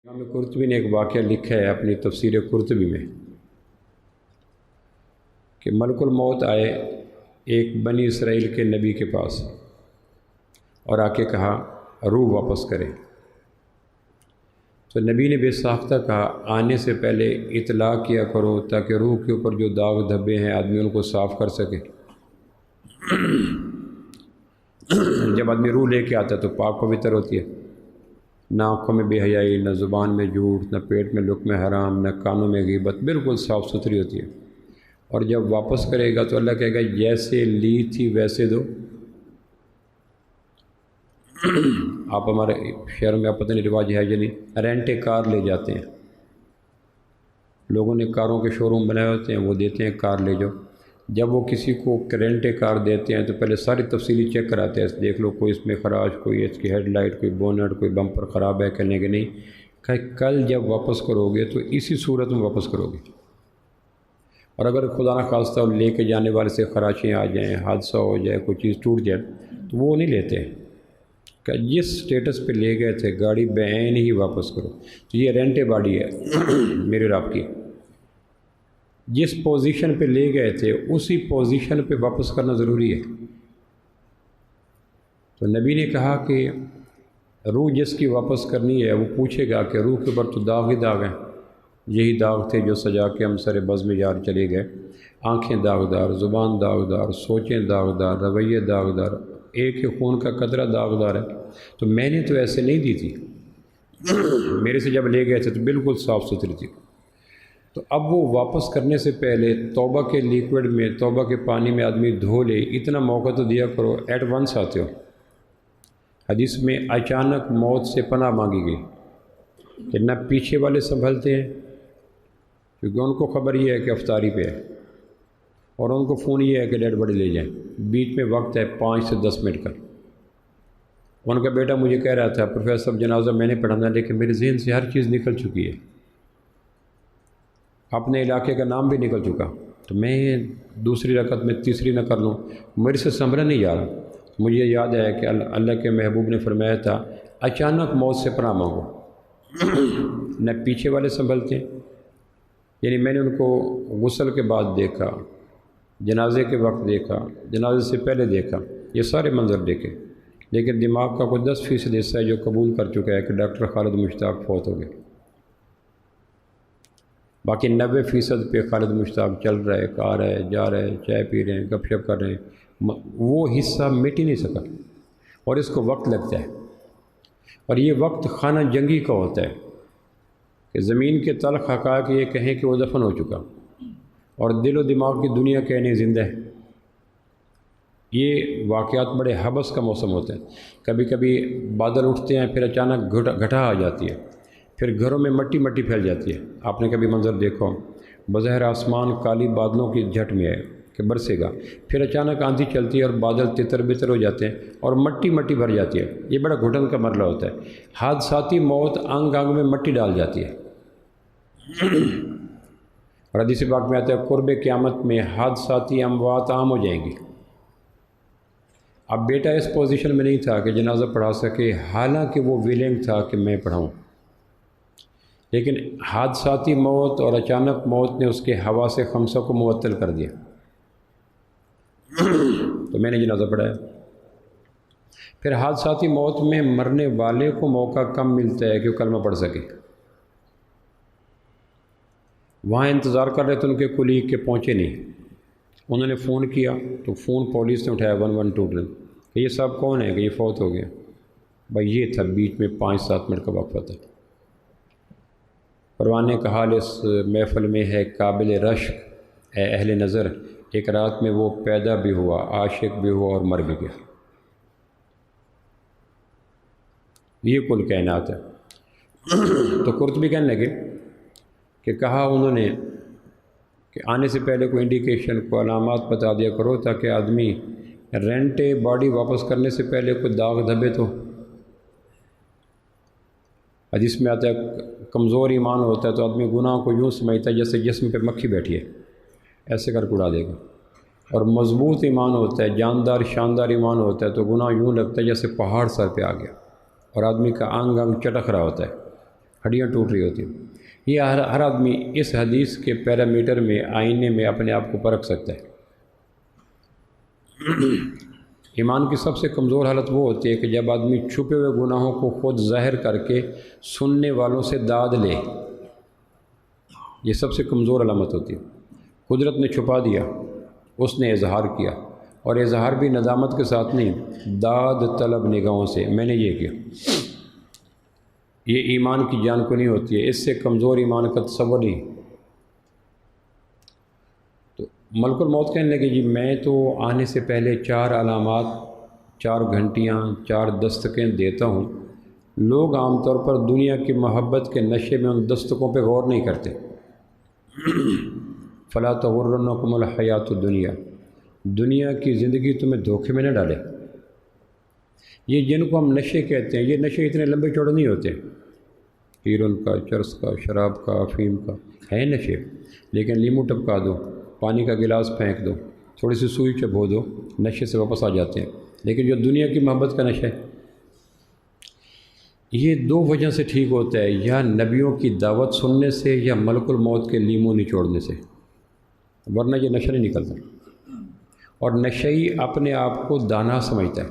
امام قرطبی نے ایک واقعہ لکھا ہے اپنی تفسیر قرطبی میں کہ ملک الموت آئے ایک بنی اسرائیل کے نبی کے پاس اور آ کے کہا روح واپس کرے۔ تو نبی نے بے ساختہ کہا آنے سے پہلے اطلاع کیا کرو تاکہ روح کے اوپر جو داغ دھبے ہیں آدمی ان کو صاف کر سکے۔ جب آدمی روح لے کے آتا ہے تو پاک پوتر ہوتی ہے، نہ آنکھوں میں بے حیائی، نہ زبان میں جھوٹ، نہ پیٹ میں لقمہ حرام، نہ کانوں میں غیبت، بالکل صاف ستھری ہوتی ہے۔ اور جب واپس کرے گا تو اللہ کہے گا جیسے لی تھی ویسے دو۔ آپ ہمارے شہر میں آپ پتہ نہیں رواج ہے یا نہیں، رینٹ کار لے جاتے ہیں، لوگوں نے کاروں کے شو روم بنائے ہوتے ہیں، وہ دیتے ہیں کار لے جاؤ۔ جب وہ کسی کو رینٹ کار دیتے ہیں تو پہلے ساری تفصیلی چیک کراتے ہیں، دیکھ لو کوئی اس میں خراش، کوئی اس کی ہیڈ لائٹ، کوئی بونٹ، کوئی بمپر خراب ہے کہنے کے نہیں، کہ کل جب واپس کرو گے تو اسی صورت میں واپس کرو گے۔ اور اگر خدا نخواستہ لے کے جانے والے سے خراشیں آ جائیں، حادثہ ہو جائے، کوئی چیز ٹوٹ جائے تو وہ نہیں لیتے کہ جس سٹیٹس پہ لے گئے تھے گاڑی بعین ہی واپس کرو۔ تو یہ رینٹ باڈی ہے میرے اور آپ کی، جس پوزیشن پہ لے گئے تھے اسی پوزیشن پہ واپس کرنا ضروری ہے۔ تو نبی نے کہا کہ روح جس کی واپس کرنی ہے وہ پوچھے گا کہ روح کے اوپر تو داغ ہی داغ ہیں، یہی داغ تھے جو سجا کے ہم سر بزم یار چلے گئے، آنکھیں داغدار، زبان داغدار، سوچیں داغدار، رویے داغدار، ایک خون کا قطرہ داغدار ہے۔ تو میں نے تو ایسے نہیں دی تھی، میرے سے جب لے گئے تھے تو بالکل صاف ستھری تھی۔ تو اب وہ واپس کرنے سے پہلے توبہ کے لیکوڈ میں، توبہ کے پانی میں آدمی دھو لے، اتنا موقع تو دیا کرو، ایٹ ونس آتے ہو۔ حدیث میں اچانک موت سے پناہ مانگی گئی کہ نہ پیچھے والے سنبھلتے ہیں کیونکہ ان کو خبر یہ ہے کہ افطاری پہ ہے، اور ان کو فون یہ ہے کہ ڈیڈ باڈی لے جائیں، بیچ میں وقت ہے 5 سے 10 منٹ کا۔ ان کا بیٹا مجھے کہہ رہا تھا پروفیسر جنازہ میں نے پڑھانا لیکن میرے ذہن سے ہر چیز نکل چکی ہے، اپنے علاقے کا نام بھی نکل چکا، تو میں دوسری رکعت میں تیسری نہ کر لوں، میرے سے سنبھلا نہیں جا رہا۔ مجھے یاد ہے کہ اللہ کے محبوب نے فرمایا تھا اچانک موت سے پناہ مانگو، نہ پیچھے والے سنبھلتے ہیں۔ یعنی میں نے ان کو غسل کے بعد دیکھا، جنازے کے وقت دیکھا، جنازے سے پہلے دیکھا، یہ سارے منظر دیکھے، لیکن دماغ کا کوئی 10% حصہ ہے جو قبول کر چکا ہے کہ ڈاکٹر خالد مشتاق فوت ہو گئے، باقی 90% پہ خالد مشتاق چل رہا ہے، کھا رہا ہے، جا رہا ہے، چائے پی رہے ہیں، گپ شپ کر رہے ہیں، وہ حصہ مٹ ہی نہیں سکا، اور اس کو وقت لگتا ہے۔ اور یہ وقت خانہ جنگی کا ہوتا ہے کہ زمین کے تلخ حقائق یہ کہیں کہ وہ دفن ہو چکا، اور دل و دماغ کی دنیا کہنے زندہ ہے۔ یہ واقعات بڑے حبس کا موسم ہوتا ہے، کبھی کبھی بادل اٹھتے ہیں، پھر اچانک گھٹا آ جاتی ہے، پھر گھروں میں مٹی مٹی پھیل جاتی ہے۔ آپ نے کبھی منظر دیکھو، بظاہر آسمان کالی بادلوں کی جھٹ میں ہے کہ برسے گا، پھر اچانک آندھی چلتی ہے اور بادل تتر بتر ہو جاتے ہیں اور مٹی مٹی بھر جاتی ہے۔ یہ بڑا گھٹن کا مرحلہ ہوتا ہے۔ حادثاتی موت انگ انگ میں مٹی ڈال جاتی ہے، اور حدیث پاک میں آتا ہے قرب قیامت میں حادثاتی اموات عام ہو جائیں گی۔ اب بیٹا اس پوزیشن میں نہیں تھا کہ جنازہ پڑھا سکے، حالانکہ وہ ویلنگ تھا کہ میں پڑھاؤں، لیکن حادثاتی موت اور اچانک موت نے اس کے حواس خمسہ کو معطل کر دیا، تو میں نے جنازہ پڑھایا۔ پھر حادثاتی موت میں مرنے والے کو موقع کم ملتا ہے کہ وہ کلمہ پڑھ سکے۔ وہاں انتظار کر رہے تھے ان کے کولیگ کے، پہنچے نہیں، انہوں نے فون کیا تو فون پولیس نے اٹھایا 112 کہ یہ صاحب کون ہے، کہ یہ فوت ہو گیا۔ بھائی یہ تھا، بیچ میں 5-7 منٹ کا وقفہ تھا۔ پروانے کا حال اس محفل میں ہے قابل رشک اے اہل نظر، ایک رات میں وہ پیدا بھی ہوا، عاشق بھی ہوا اور مر بھی گیا۔ یہ کل کائنات ہے۔ تو قرطبی کہنے لگے کہ کہا انہوں نے کہ آنے سے پہلے کوئی انڈیکیشن، کوئی علامات بتا دیا کرو تاکہ آدمی رینٹ باڈی واپس کرنے سے پہلے کوئی داغ دھبے تو۔ حدیث میں آتا ہے کمزور ایمان ہوتا ہے تو آدمی گناہ کو یوں سمجھتا ہے جیسے جسم پہ مکھی بیٹھی ہے، ایسے کر کے اڑا دے گا، اور مضبوط ایمان ہوتا ہے، جاندار شاندار ایمان ہوتا ہے تو گناہ یوں لگتا ہے جیسے پہاڑ سر پہ آ گیا، اور آدمی کا انگ انگ چٹک رہا ہوتا ہے۔ ہڈیاں ٹوٹ رہی ہوتی ہیں۔ یہ ہر آدمی اس حدیث کے پیرامیٹر میں، آئینے میں اپنے آپ کو پرکھ سکتا ہے۔ ایمان کی سب سے کمزور حالت وہ ہوتی ہے کہ جب آدمی چھپے ہوئے گناہوں کو خود ظاہر کر کے سننے والوں سے داد لے، یہ سب سے کمزور علامت ہوتی ہے۔ قدرت نے چھپا دیا، اس نے اظہار کیا، اور اظہار بھی ندامت کے ساتھ نہیں، داد طلب نگاہوں سے، میں نے یہ کیا۔ یہ ایمان کی جان کو نہیں ہوتی ہے، اس سے کمزور ایمان کا تصور نہیں۔ تو ملک الموت کہنے لگے جی میں تو آنے سے پہلے 4 علامات، 4 گھنٹیاں، 4 دستکیں دیتا ہوں۔ لوگ عام طور پر دنیا کی محبت کے نشے میں ان دستکوں پہ غور نہیں کرتے۔ فلا تغرنکم الحیات الدنیا، دنیا کی زندگی تمہیں دھوکے میں نہ ڈالے۔ یہ جن کو ہم نشے کہتے ہیں، یہ نشے اتنے لمبے چوڑے نہیں ہوتے، ہیروئن کا، چرس کا، شراب کا، افیم کا، ہے نشے، لیکن لیمو ٹپکا دو، پانی کا گلاس پھینک دو، تھوڑی سی سوئی چبھو دو، نشے سے واپس آ جاتے ہیں۔ لیکن جو دنیا کی محبت کا نشہ ہے، یہ 2 وجہ سے ٹھیک ہوتا ہے، یا نبیوں کی دعوت سننے سے، یا ملک الموت کے لیمو نچوڑنے سے، ورنہ یہ نشہ نہیں نکلتا۔ اور نشئی اپنے آپ کو دانا سمجھتا ہے،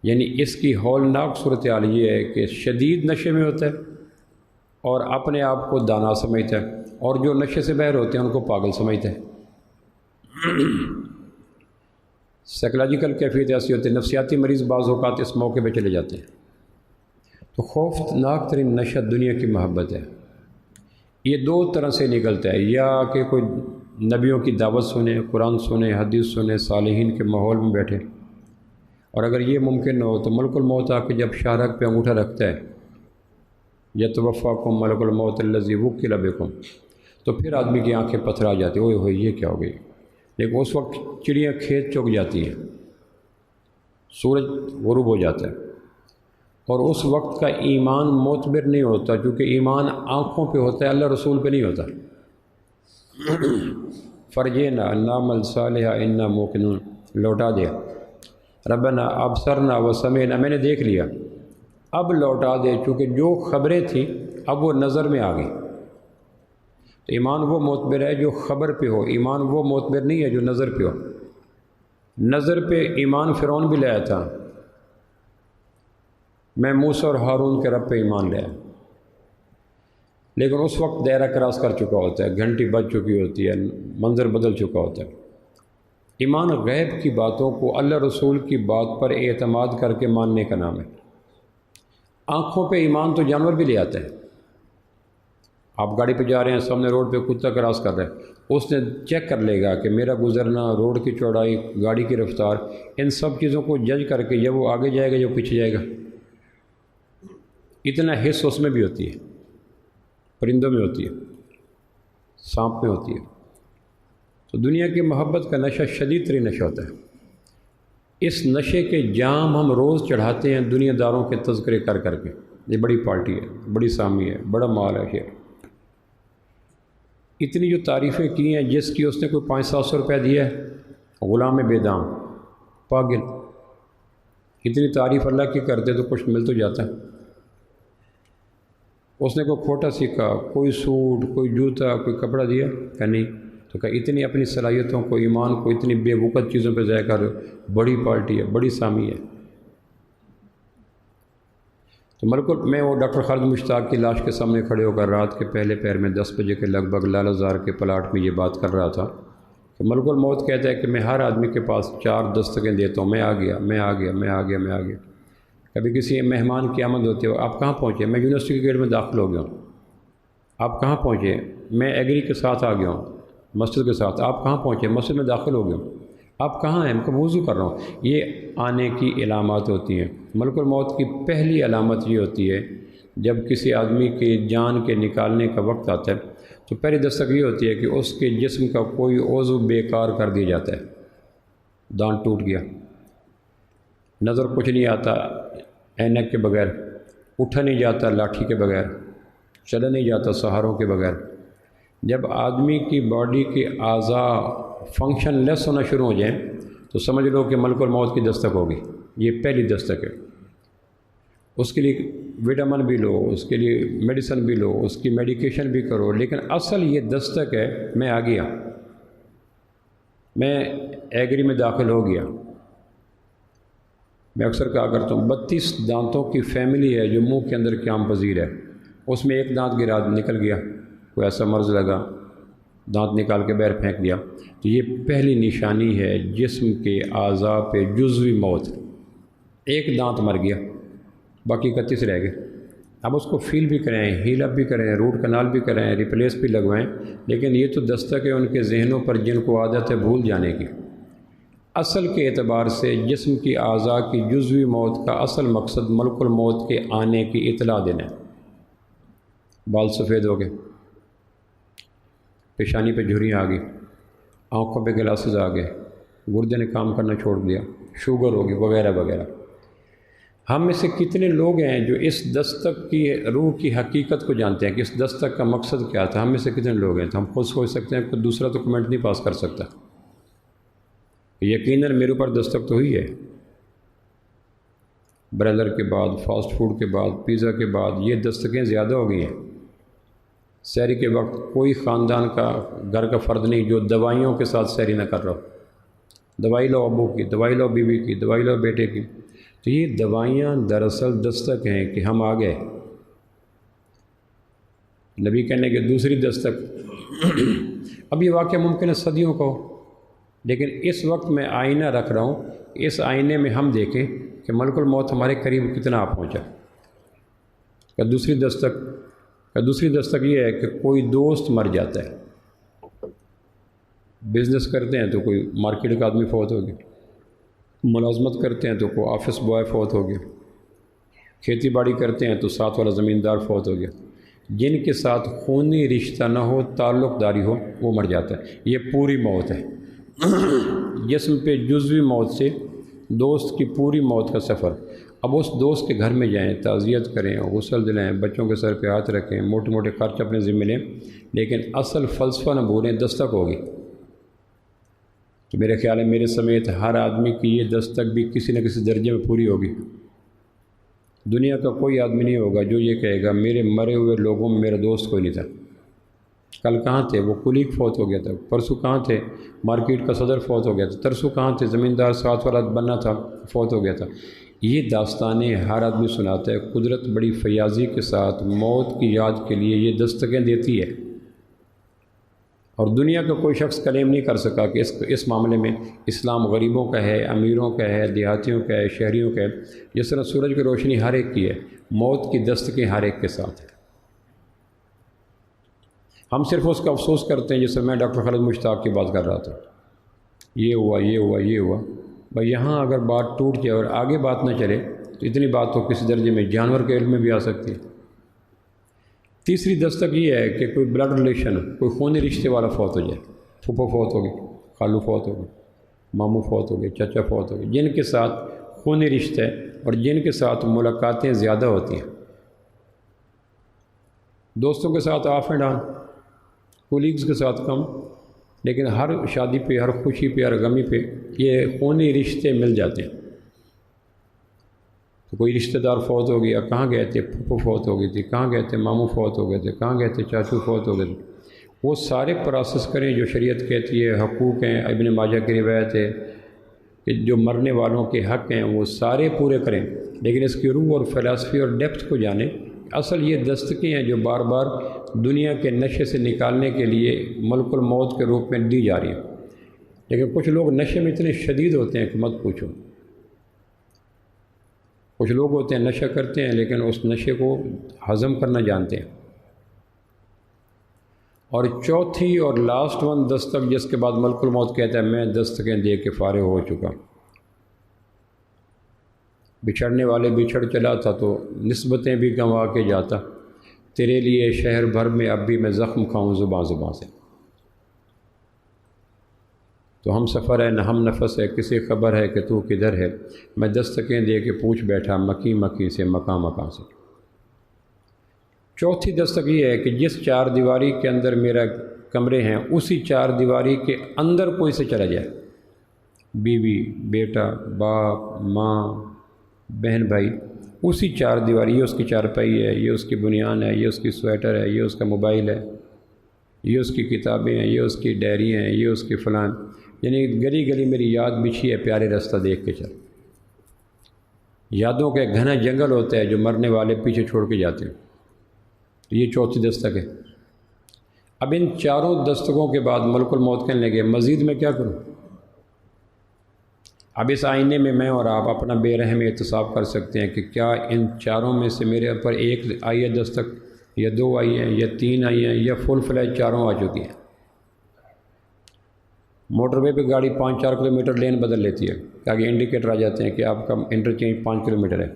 یعنی اس کی ہولناک صورتحال یہ ہے کہ شدید نشے میں ہوتا ہے اور اپنے آپ کو دانا سمجھتا ہے، اور جو نشے سے باہر ہوتے ہیں ان کو پاگل سمجھتا ہے۔ سائیکولوجیکل کیفیت ایسی ہوتی ہے، نفسیاتی مریض بعض اوقات اس موقع پہ چلے جاتے ہیں۔ تو خوفناک ترین نشہ دنیا کی محبت ہے۔ یہ 2 طرح سے نکلتا ہے، یا کہ کوئی نبیوں کی دعوت سنے، قرآن سنے، حدیث سنے، صالحین کے ماحول میں بیٹھے، اور اگر یہ ممکن نہ ہو تو ملک الموت آ کے جب شارک پہ انگوٹھا رکھتا ہے، یتوفاکم ملک الموت الذی وکل بکم، تو پھر آدمی کی آنکھیں پتھرا جاتی، اوئے ہوئے یہ کیا ہو گئی۔ لیکن اس وقت چڑیاں کھیت چگ جاتی ہیں، سورج غروب ہو جاتا ہے، اور اس وقت کا ایمان معتبر نہیں ہوتا، کیونکہ ایمان آنکھوں پہ ہوتا ہے، اللہ رسول پہ نہیں ہوتا۔ فرجینا نعمل صالحا انا موقنون، لوٹا دیا، ربنا ابصرنا وسمعنا، میں نے دیکھ لیا، اب لوٹا دے، چونکہ جو خبریں تھیں اب وہ نظر میں آ گئی۔ تو ایمان وہ معتبر ہے جو خبر پہ ہو، ایمان وہ معتبر نہیں ہے جو نظر پہ ہو۔ نظر پہ ایمان فرعون بھی لایا تھا، میں موسیٰ اور ہارون کے رب پہ ایمان لایا، لیکن اس وقت دائرہ کراس کر چکا ہوتا ہے، گھنٹی بج چکی ہوتی ہے، منظر بدل چکا ہوتا ہے۔ ایمان غیب کی باتوں کو اللہ رسول کی بات پر اعتماد کر کے ماننے کا نام ہے۔ آنکھوں پہ ایمان تو جانور بھی لے آتا ہے۔ آپ گاڑی پہ جا رہے ہیں، سامنے روڈ پہ کتا کراس کر رہا ہے، اس نے چیک کر لے گا کہ میرا گزرنا، روڈ کی چوڑائی، گاڑی کی رفتار، ان سب چیزوں کو جج کر کے جب وہ آگے جائے گا یا پیچھے جائے گا، اتنا حص اس میں بھی ہوتی ہے، پرندوں میں ہوتی ہے، سانپ میں ہوتی ہے۔ تو دنیا کی محبت کا نشہ شدید ترین نشہ ہوتا ہے۔ اس نشے کے جام ہم روز چڑھاتے ہیں دنیا داروں کے تذکرے کر کر کے، یہ بڑی پارٹی ہے، بڑی سامی ہے، بڑا مال ہے، شیر۔ اتنی جو تعریفیں کی ہیں، جس کی اس نے کوئی 500-700 روپیہ دیا ہے، غلام بے دام، پاگل۔ اتنی تعریف اللہ کی کرتے تو کچھ مل تو جاتا ہے۔ اس نے کوئی کھوٹا سیکھا، کوئی سوٹ، کوئی جوتا، کوئی کپڑا دیا کہ نہیں، تو کہ اتنی اپنی صلاحیتوں کو، ایمان کو اتنی بے وقت چیزوں پہ ضائع کر، بڑی پارٹی ہے، بڑی سامی ہے۔ تو میں وہ ڈاکٹر خالد مشتاق کی لاش کے سامنے کھڑے ہو کر رات کے پہلے پہر میں 10 بجے کے لگ بھگ لال زار کے پلاٹ میں یہ بات کر رہا تھا کہ ملک الموت کہتا ہے کہ میں ہر آدمی کے پاس 4 دستکیں دیتا ہوں، میں آ گیا، میں آ گیا، میں آ گیا، میں آ گیا۔ کبھی کسی مہمان کی آمد ہوتی ہے، آپ کہاں پہنچے؟ میں یونیورسٹی کے گیٹ میں داخل ہو گیا ہوں۔ آپ کہاں پہنچے؟ میں ایگری کے ساتھ آ گیا ہوں، مسجد کے ساتھ۔ آپ کہاں پہنچے؟ مسجد میں داخل ہو گیا ہوں۔ آپ کہاں ہیں؟ میں وضو کر رہا ہوں۔ یہ آنے کی علامات ہوتی ہیں۔ ملک الموت کی پہلی علامت یہ ہوتی ہے جب کسی آدمی کے جان کے نکالنے کا وقت آتا ہے، تو پہلی دستک یہ ہوتی ہے کہ اس کے جسم کا کوئی عضو بیکار کر دیا جاتا ہے۔ دانت ٹوٹ گیا، نظر کچھ نہیں آتا اینک کے بغیر، اٹھا نہیں جاتا لاٹھی کے بغیر، چلا نہیں جاتا سہاروں کے بغیر۔ جب آدمی کی باڈی کے اعضاء فنکشن لیس ہونا شروع ہو جائیں تو سمجھ لو کہ ملک الموت کی دستک ہوگی۔ یہ پہلی دستک ہے۔ اس کے لیے وٹامن بھی لو، اس کے لیے میڈیسن بھی لو، اس کی میڈیکیشن بھی کرو، لیکن اصل یہ دستک ہے میں آ گیا، میں ایگری میں داخل ہو گیا۔ میں اکثر کہا کرتا ہوں 32 دانتوں کی فیملی ہے جو منہ کے اندر قیام پذیر ہے، اس میں ایک دانت گرا نکل گیا، کوئی ایسا مرض لگا دانت نکال کے باہر پھینک دیا، تو یہ پہلی نشانی ہے جسم کے اعضاء پہ جزوی موت۔ ایک دانت مر گیا، باقی 31 رہ گئے۔ اب اس کو فیل بھی کریں، ہیل اپ بھی کریں، روٹ کنال بھی کریں، ریپلیس بھی لگوائیں، لیکن یہ تو دستک ہے ان کے ذہنوں پر جن کو عادت ہے بھول جانے کی۔ اصل کے اعتبار سے جسم کی اعضاء کی جزوی موت کا اصل مقصد ملک الموت کے آنے کی اطلاع دینا ہے۔ بال سفید ہو گئے، پیشانی پہ جھریاں آ گئی، آنکھوں پہ گلاسز آ گئے، گردے نے کام کرنا چھوڑ دیا، شوگر ہوگی وغیرہ وغیرہ۔ ہم میں سے کتنے لوگ ہیں جو اس دستک کی روح کی حقیقت کو جانتے ہیں کہ اس دستک کا مقصد کیا تھا؟ ہم میں سے کتنے لوگ ہیں؟ تو ہم خود سوچ سکتے ہیں، کوئی دوسرا تو کمنٹ نہیں پاس کر سکتا۔ یقیناً میرے اوپر دستک تو ہوئی ہے، برادر کے بعد، فاسٹ فوڈ کے بعد، پیزا کے بعد یہ دستکیں زیادہ ہو گئی ہیں۔ سحری کے وقت کوئی خاندان کا گھر کا فرد نہیں جو دوائیوں کے ساتھ سحری نہ کر رہا ہو۔ دوائی لو ابو کی، دوائی لو بیوی کی، دوائی لو بیٹے کی۔ تو یہ دوائیاں دراصل دستک ہیں کہ ہم آ گئے۔ نبی کہنے کہ دوسری دستک اب یہ واقعہ ممکن ہے صدیوں کا ہو، لیکن اس وقت میں آئینہ رکھ رہا ہوں، اس آئینے میں ہم دیکھیں کہ ملک الموت ہمارے قریب کتنا آ پہنچا۔ کہ دوسری دستک یہ ہے کہ کوئی دوست مر جاتا ہے، بزنس کرتے ہیں تو کوئی مارکیٹ کا آدمی فوت ہو گیا، ملازمت کرتے ہیں تو کوئی آفس بوائے فوت ہو گیا، کھیتی باڑی کرتے ہیں تو ساتھ والا زمیندار فوت ہو گیا۔ جن کے ساتھ خونی رشتہ نہ ہو، تعلق داری ہو، وہ مر جاتا ہے۔ یہ پوری موت ہے، جسم پہ جزوی موت سے دوست کی پوری موت کا سفر۔ اب اس دوست کے گھر میں جائیں، تعزیت کریں، غسل دلائیں، بچوں کے سر پہ ہاتھ رکھیں، موٹے موٹے خرچ اپنے ذمہ لیں، لیکن اصل فلسفہ نہ بھولیں، دستک ہوگی۔ تو میرے خیال ہے میرے سمیت ہر آدمی کی یہ دستک بھی کسی نہ کسی درجے میں پوری ہوگی۔ دنیا کا کوئی آدمی نہیں ہوگا جو یہ کہے گا میرے مرے ہوئے لوگوں میں میرا دوست کوئی نہیں تھا۔ کل کہاں تھے؟ وہ کلیگ فوت ہو گیا تھا، پرسوں کہاں تھے؟ مارکیٹ کا صدر فوت ہو گیا تھا، ترسوں کہاں تھے؟ زمیندار ساتھ والا بننا تھا، فوت ہو گیا تھا۔ یہ داستانیں ہر آدمی سناتا ہے۔ قدرت بڑی فیاضی کے ساتھ موت کی یاد کے لیے یہ دستکیں دیتی ہے، اور دنیا کا کوئی شخص کلیم نہیں کر سکا کہ اس معاملے میں اسلام غریبوں کا ہے، امیروں کا ہے، دیہاتیوں کا ہے، شہریوں کا ہے۔ جس طرح سورج کی روشنی ہر ایک کی ہے، موت کی دستکیں ہر ایک کے ساتھ ہیں۔ ہم صرف اس کا افسوس کرتے ہیں، جیسے میں ڈاکٹر خالد مشتاق کی بات کر رہا تھا، یہ ہوا، یہ ہوا، یہ ہوا۔ بھائی یہاں اگر بات ٹوٹ جائے اور آگے بات نہ چلے تو اتنی بات تو کسی درجے میں جانور کے علم میں بھی آ سکتی ہے۔ تیسری دستک یہ ہے کہ کوئی بلڈ ریلیشن، کوئی خونی رشتے والا فوت ہو جائے، پھوپھو فوت ہو گئی، خالو فوت ہو گئی، ماموں فوت ہو گئے، چچا فوت ہو گئے، جن کے ساتھ خونی رشتے اور جن کے ساتھ ملاقاتیں زیادہ ہوتی ہیں۔ دوستوں کے ساتھ آف اینڈ آن، کولیگز کے ساتھ کم، لیکن ہر شادی پہ، ہر خوشی پہ، ہر غمی پہ یہ خونی رشتے مل جاتے ہیں۔ تو کوئی رشتہ دار فوت ہو گیا، کہاں گئے تھے؟ پھوپھو فوت ہو گئی تھی، کہاں گئے تھے؟ ماموں فوت ہو گئے تھے، کہاں گئے تھے؟ چاچو فوت ہو گئے تھے۔ وہ سارے پروسیس کریں جو شریعت کہتی ہے، حقوق ہیں، ابن ماجہ کی روایت ہے کہ جو مرنے والوں کے حق ہیں وہ سارے پورے کریں، لیکن اس کی روح اور فلسفی اور ڈیپتھ کو جانیں۔ اصل یہ دستکیں ہیں جو بار بار دنیا کے نشے سے نکالنے کے لیے ملک الموت کے روپ میں دی جا رہی ہیں، لیکن کچھ لوگ نشے میں اتنے شدید ہوتے ہیں کہ مت پوچھو۔ کچھ لوگ ہوتے ہیں نشہ کرتے ہیں لیکن اس نشے کو ہضم کرنا جانتے ہیں۔ اور چوتھی اور لاسٹ ون دستک جس کے بعد ملک الموت کہتا ہے میں دستکیں دے کے فارغ ہو چکا۔ بچھڑنے والے بچھڑ چلا تھا تو نسبتیں بھی گنوا کے جاتا، تیرے لیے شہر بھر میں اب بھی میں زخم کھاؤں زباں زباں سے۔ تو ہم سفر ہے نہ ہم نفس ہے، کسی خبر ہے کہ تو کدھر ہے، میں دستکیں دے کے پوچھ بیٹھا مکی مکی سے، مکاں مکاں سے۔ چوتھی دستک یہ ہے کہ جس چار دیواری کے اندر میرا کمرے ہیں اسی چار دیواری کے اندر کوئی سے چلا جائے، بیوی، بیٹا، باپ، ماں، بہن، بھائی، اسی چار دیواری، یہ اس کی چارپائی ہے، یہ اس کی بنیان ہے، یہ اس کی سویٹر ہے، یہ اس کا موبائل ہے، یہ اس کی کتابیں ہیں، یہ اس کی ڈائری ہیں، یہ اس کی فلان، یعنی گلی گلی میری یاد بچھی ہے، پیارے راستہ دیکھ کے چل۔ یادوں کا ایک گھنا جنگل ہوتا ہے جو مرنے والے پیچھے چھوڑ کے جاتے ہیں۔ یہ چوتھی دستک ہے۔ اب ان چاروں دستکوں کے بعد ملک الموت کہنے لگے مزید میں کیا کروں؟ اب اس آئینے میں میں اور آپ اپنا بے رحم احتساب کر سکتے ہیں کہ کیا ان چاروں میں سے میرے اوپر ایک آئی ہے دستک، یا دو آئی ہیں، یا تین آئی ہیں، یا فل فلیج چاروں آ چکی ہیں۔ موٹر وے پہ گاڑی 5-4 کلومیٹر لین بدل لیتی ہے، آگے انڈیکیٹر آ جاتے ہیں کہ آپ کا انٹرچینج 5 کلومیٹر ہے،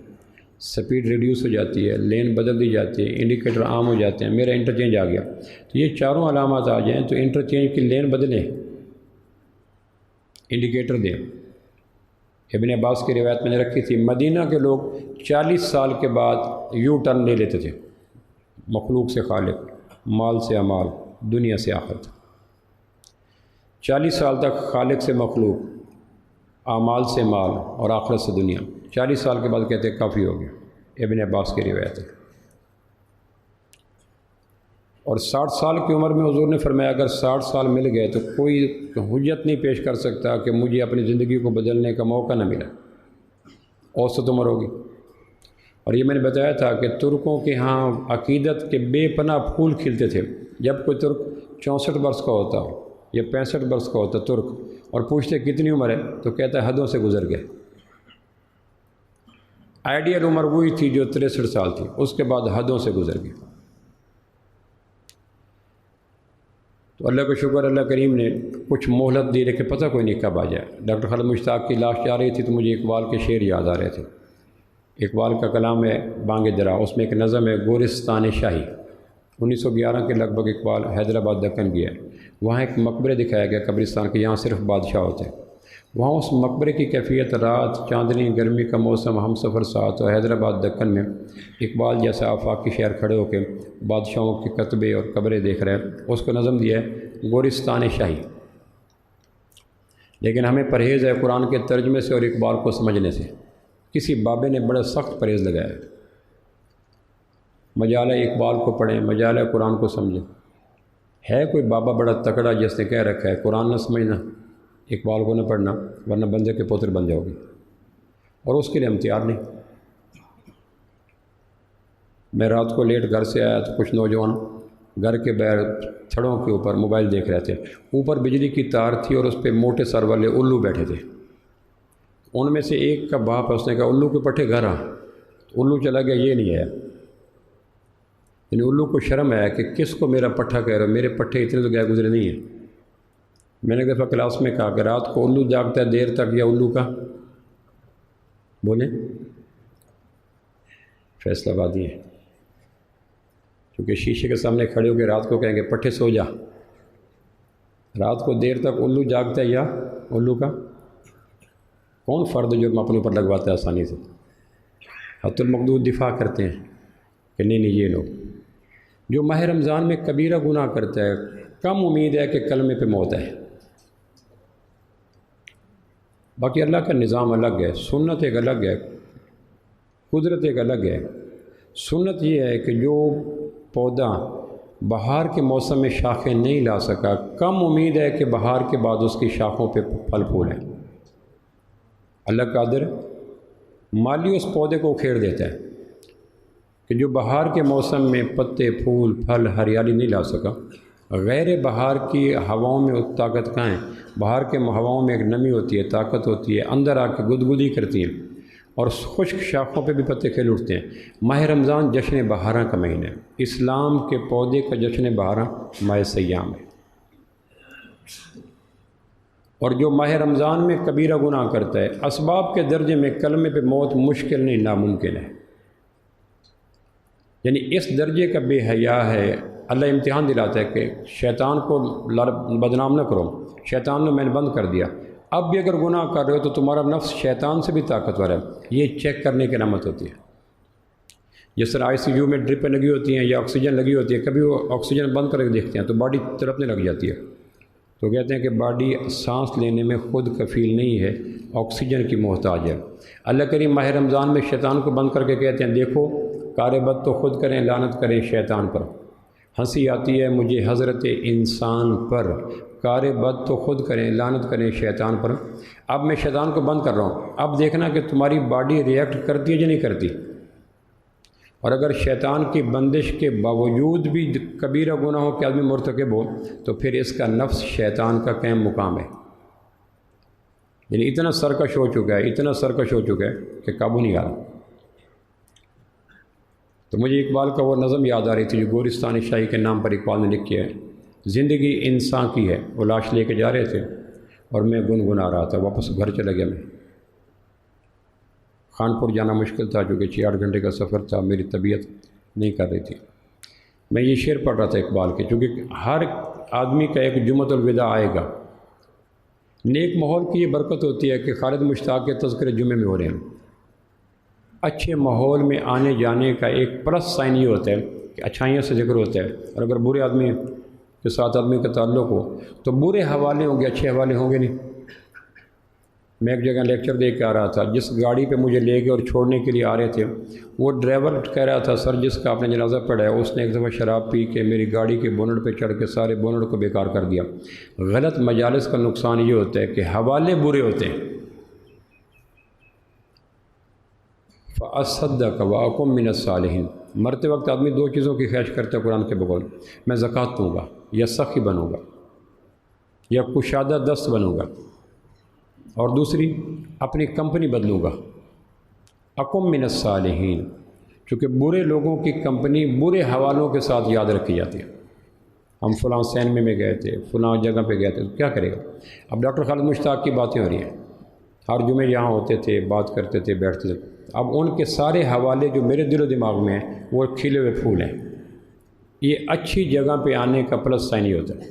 سپیڈ ریڈیوس ہو جاتی ہے، لین بدل دی جاتی ہے، انڈیکیٹر عام ہو جاتے ہیں، میرا انٹرچینج آ گیا۔ تو یہ چاروں علامات آ جائیں تو انٹرچینج کی لین بدلیں، انڈیکیٹر دیں۔ ابن عباس کی روایت میں نے رکھی تھی، مدینہ کے لوگ 40 سال کے بعد یو ٹرن لے لیتے تھے، مخلوق سے خالق، مال سے اعمال، دنیا سے آخرت۔ 40 سال تک خالق سے مخلوق، اعمال سے مال اور آخرت سے دنیا، 40 سال کے بعد کہتے ہیں کافی ہو گیا۔ ابن عباس کی روایت ہے۔ اور 60 سال کی عمر میں حضور نے فرمایا اگر 60 سال مل گئے تو کوئی حجت نہیں پیش کر سکتا کہ مجھے اپنی زندگی کو بدلنے کا موقع نہ ملا، اوسط عمر ہوگی۔ اور یہ میں نے بتایا تھا کہ ترکوں کے ہاں عقیدت کے بے پناہ پھول کھلتے تھے۔ جب کوئی ترک 64 برس کا ہوتا یا 65 برس کا ہوتا ترک اور پوچھتے کتنی عمر ہے تو کہتا ہے حدوں سے گزر گئے۔ آئیڈیل عمر وہی تھی جو 63 سال تھی، اس کے بعد حدوں سے گزر گئی۔ تو اللہ کا شکر، اللہ کریم نے کچھ مہلت دی، لیکن پتہ کوئی نہیں کب آ جائے۔ ڈاکٹر خالد مشتاق کی لاش جا رہی تھی تو مجھے اقبال کے شعر یاد آ رہے تھے۔ اقبال کا کلام ہے بانگ درا، اس میں ایک نظم ہے گورستان شاہی۔ 1911 کے لگ بھگ اقبال حیدرآباد دکن گیا، وہاں ایک مقبرے دکھایا گیا قبرستان کے، یہاں صرف بادشاہ ہوتے ہیں۔ وہاں اس مقبرے کی کیفیت رات، چاندنی، گرمی کا موسم، ہم سفر ساتھ، اور حیدرآباد دکن میں اقبال جیسا آفاقی شہر کھڑے ہو کے بادشاہوں کے کتبے اور قبریں دیکھ رہے ہیں، اس کو نظم دیا ہے گورستان شاہی۔ لیکن ہمیں پرہیز ہے قرآن کے ترجمے سے اور اقبال کو سمجھنے سے۔ کسی بابے نے بڑا سخت پرہیز لگایا ہے، مجالہ اقبال کو پڑھیں، مجالہ قرآن کو سمجھیں۔ ہے کوئی بابا بڑا تکڑا جس نے کہہ رکھا ہے قرآن نہ سمجھنا، اقبال کو نہ پڑھنا ورنہ بندے کے پوتر بن جاؤ گے، اور اس کے لیے ہم تیار نہیں۔ میں رات کو لیٹ گھر سے آیا تو کچھ نوجوان گھر کے باہر چھڑوں کے اوپر موبائل دیکھ رہے تھے، اوپر بجلی کی تار تھی اور اس پہ موٹے سر والے الو بیٹھے تھے۔ ان میں سے ایک کا باپ، اس نے کہا الو کے پٹھے گھر آ، الو چلا گیا، یہ نہیں آیا۔ یعنی الو کو شرم آیا کہ کس کو میرا پٹھا کہہ رہا ہو، میرے پٹھے اتنے تو گئے گزرے نہیں ہیں۔ میں نے ایک دفعہ کلاس میں کہا کہ رات کو الو جاگتا ہے دیر تک یا الو کا بولیں؟ فیصلہ بادی ہے، کیونکہ شیشے کے سامنے کھڑے ہو کے رات کو کہیں گے پٹھے سو جا۔ رات کو دیر تک الو جاگتا ہے یا الو کا؟ کون فرد جرم اپنے اوپر لگواتا ہے آسانی سے؟ حت المقدود دفاع کرتے ہیں کہ نہیں یہ لوگ جو ماہ رمضان میں کبیرہ گناہ کرتا ہے، کم امید ہے کہ کلمے پہ موت ہے۔ باقی اللہ کا نظام الگ ہے، سنت ایک الگ ہے، قدرت ایک الگ ہے۔ سنت یہ ہے کہ جو پودا بہار کے موسم میں شاخیں نہیں لا سکا، کم امید ہے کہ بہار کے بعد اس کی شاخوں پہ پھل پھول ہیں۔ اللہ قادر مالی اس پودے کو اکھیڑ دیتا ہے کہ جو بہار کے موسم میں پتے، پھول، پھل، ہریالی نہیں لا سکا، غیر بہار کی ہواؤں میں طاقت کہاں ہے؟ بہار کے ہواؤں میں ایک نمی ہوتی ہے، طاقت ہوتی ہے، اندر آ کے گدگدی کرتی ہیں اور خشک شاخوں پہ بھی پتے کھل اٹھتے ہیں۔ ماہ رمضان جشن بہاراں کا مہینہ ہے، اسلام کے پودے کا جشن بہاراں ماہ سیام ہے۔ اور جو ماہ رمضان میں کبیرہ گناہ کرتا ہے، اسباب کے درجے میں کلمے پہ موت مشکل نہیں، ناممکن ہے۔ یعنی اس درجے کا بے حیا ہے۔ اللہ امتحان دلاتا ہے کہ شیطان کو بدنام نہ کرو، شیطان نے میں نے بند کر دیا، اب بھی اگر گناہ کر رہے ہو تو تمہارا نفس شیطان سے بھی طاقتور ہے، یہ چیک کرنے کی نعمت ہوتی ہے۔ جس طرح ICU میں ڈرپیں لگی ہوتی ہیں یا آکسیجن لگی ہوتی ہے، کبھی وہ آکسیجن بند کر کے دیکھتے ہیں تو باڈی تڑپنے لگ جاتی ہے، تو کہتے ہیں کہ باڈی سانس لینے میں خود کفیل نہیں ہے، آکسیجن کی محتاج ہے۔ اللہ کریم ماہ رمضان میں شیطان کو بند کر کے کہتے ہیں دیکھو کار بد تو خود کریں، لعنت کریں شیطان پر۔ ہنسی آتی ہے مجھے حضرت انسان پر، کار بد تو خود کریں، لعنت کریں شیطان پر۔ اب میں شیطان کو بند کر رہا ہوں، اب دیکھنا کہ تمہاری باڈی ریئیکٹ کرتی ہے یا نہیں کرتی۔ اور اگر شیطان کی بندش کے باوجود بھی کبیرہ گناہوں کے آدمی مرتکب ہو تو پھر اس کا نفس شیطان کا قائم مقام ہے، یعنی اتنا سرکش ہو چکا ہے، اتنا سرکش ہو چکا ہے کہ قابو نہیں آ رہا۔ تو مجھے اقبال کا وہ نظم یاد آ رہی تھی جو گورستانی شاہی کے نام پر اقبال نے لکھی ہے، زندگی انسان کی ہے۔ وہ لاش لے کے جا رہے تھے اور میں گنگنا رہا تھا، واپس گھر چلا گیا۔ میں خانپور جانا مشکل تھا چونکہ 6-8 گھنٹے کا سفر تھا، میری طبیعت نہیں کر رہی تھی۔ میں یہ شعر پڑھ رہا تھا اقبال کے، چونکہ ہر آدمی کا ایک جمعۃ الوداع آئے گا۔ نیک ماحول کی یہ برکت ہوتی ہے کہ خالد مشتاق کے تذکرے جمعے میں ہو رہے ہیں۔ اچھے ماحول میں آنے جانے کا ایک پلس سائن یہ ہوتا ہے کہ اچھائیوں سے ذکر ہوتا ہے، اور اگر برے آدمی کے ساتھ آدمی کا تعلق ہو تو برے حوالے ہوں گے، اچھے حوالے ہوں گے نہیں۔ میں ایک جگہ لیکچر دے کے آ رہا تھا، جس گاڑی پہ مجھے لے کے اور چھوڑنے کے لیے آ رہے تھے وہ ڈرائیور کہہ رہا تھا سر جس کا آپ نے جنازہ پڑھا ہے اس نے ایک دفعہ شراب پی کے میری گاڑی کے بونٹ پہ چڑھ کے سارے بونٹ کو بیکار کر دیا۔ غلط مجالس کا نقصان یہ ہوتا ہے کہ حوالے برے ہوتے ہیں۔ فَأَصَّدَّقَ وَأَكُن مِّنَ الصَّالِحِينَ، مرتے وقت آدمی 2 چیزوں کی خواہش کرتا ہے قرآن کے بقول، میں زکوٰۃ دوں گا یا سخی بنوں گا یا کشادہ دست بنوں گا، اور دوسری اپنی کمپنی بدلوں گا۔ اکم من الصالحین، چونکہ برے لوگوں کی کمپنی برے حوالوں کے ساتھ یاد رکھی جاتی ہے۔ ہم فلاں سینمے میں گئے تھے، فلاں جگہ پہ گئے تھے، تو کیا کرے گا؟ اب ڈاکٹر خالد مشتاق کی باتیں ہو رہی ہیں، ہر جمعے یہاں ہوتے تھے، بات کرتے تھے، بیٹھتے تھے۔ اب ان کے سارے حوالے جو میرے دل و دماغ میں ہیں وہ کھلے ہوئے پھول ہیں۔ یہ اچھی جگہ پہ آنے کا پلس سائن ہی ہوتا ہے۔